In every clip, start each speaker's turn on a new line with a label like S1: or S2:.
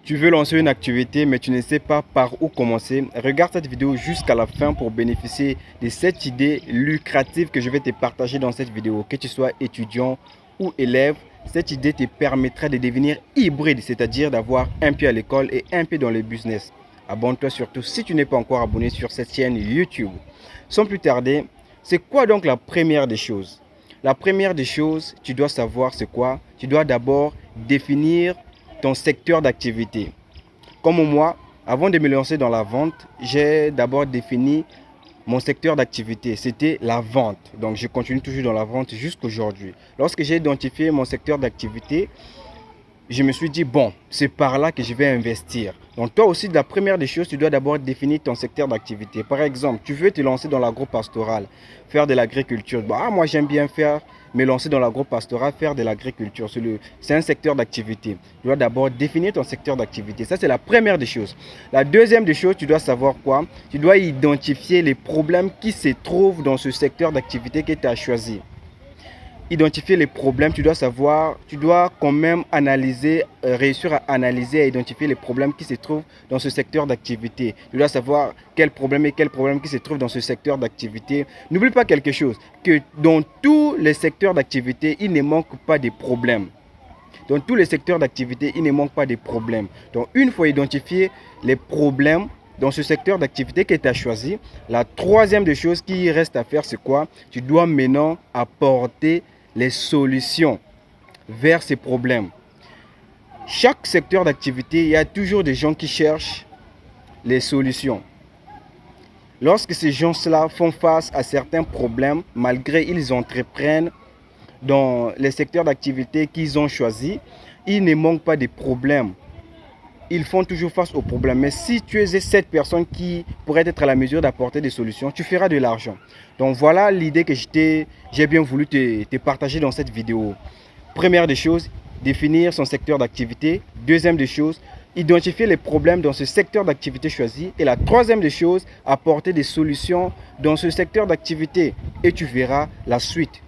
S1: Tu veux lancer une activité mais tu ne sais pas par où commencer? Regarde cette vidéo jusqu'à la fin pour bénéficier de 7 idées lucratives que je vais te partager dans cette vidéo. Que tu sois étudiant ou élève, cette idée te permettra de devenir hybride, c'est-à-dire d'avoir un pied à l'école et un pied dans le business. Abonne-toi surtout si tu n'es pas encore abonné sur cette chaîne YouTube. Sans plus tarder, c'est quoi donc la première des choses? La première des choses, tu dois savoir c'est quoi? Tu dois d'abord définir ton secteur d'activité. Comme moi, avant de me lancer dans la vente, j'ai d'abord défini mon secteur d'activité. C'était la vente. Donc, je continue toujours dans la vente jusqu'aujourd'hui. Lorsque j'ai identifié mon secteur d'activité, je me suis dit, bon, c'est par là que je vais investir. Donc, toi aussi, la première des choses, tu dois d'abord définir ton secteur d'activité. Par exemple, tu veux te lancer dans l'agro-pastoral, faire de l'agriculture. Bon, moi, j'aime bien me lancer dans l'agro-pastoral, faire de l'agriculture. C'est un secteur d'activité. Tu dois d'abord définir ton secteur d'activité. Ça, c'est la première des choses. La deuxième des choses, tu dois savoir quoi? Tu dois identifier les problèmes qui se trouvent dans ce secteur d'activité que tu as choisi. Identifier les problèmes, tu dois quand même réussir à analyser et identifier les problèmes qui se trouvent dans ce secteur d'activité. Tu dois savoir quels problèmes qui se trouvent dans ce secteur d'activité. N'oublie pas quelque chose, que dans tous les secteurs d'activité, il ne manque pas de problèmes. Dans tous les secteurs d'activité, il ne manque pas de problèmes. Donc, une fois identifié les problèmes dans ce secteur d'activité que tu as choisi, la troisième des choses qui reste à faire, c'est quoi? Tu dois maintenant apporter les solutions vers ces problèmes. Chaque secteur d'activité, il y a toujours des gens qui cherchent les solutions. Lorsque ces gens-là font face à certains problèmes, malgré qu'ils entreprennent dans les secteurs d'activité qu'ils ont choisis, il ne manque pas de problèmes. Ils font toujours face aux problèmes. Mais si tu es cette personne qui pourrait être à la mesure d'apporter des solutions, tu feras de l'argent. Donc voilà l'idée que j'ai bien voulu te partager dans cette vidéo. Première des choses, définir son secteur d'activité. Deuxième des choses, identifier les problèmes dans ce secteur d'activité choisi. Et la troisième des choses, apporter des solutions dans ce secteur d'activité. Et tu verras la suite.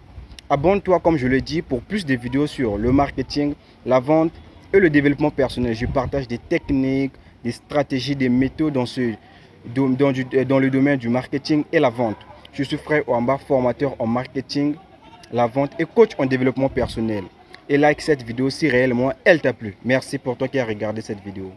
S1: Abonne-toi, comme je le dis, pour plus de vidéos sur le marketing, la vente et le développement personnel. Je partage des techniques, des stratégies, des méthodes dans le domaine du marketing et la vente. Je suis Frère Ouamba, formateur en marketing, la vente et coach en développement personnel. Et like cette vidéo si réellement elle t'a plu. Merci pour toi qui as regardé cette vidéo.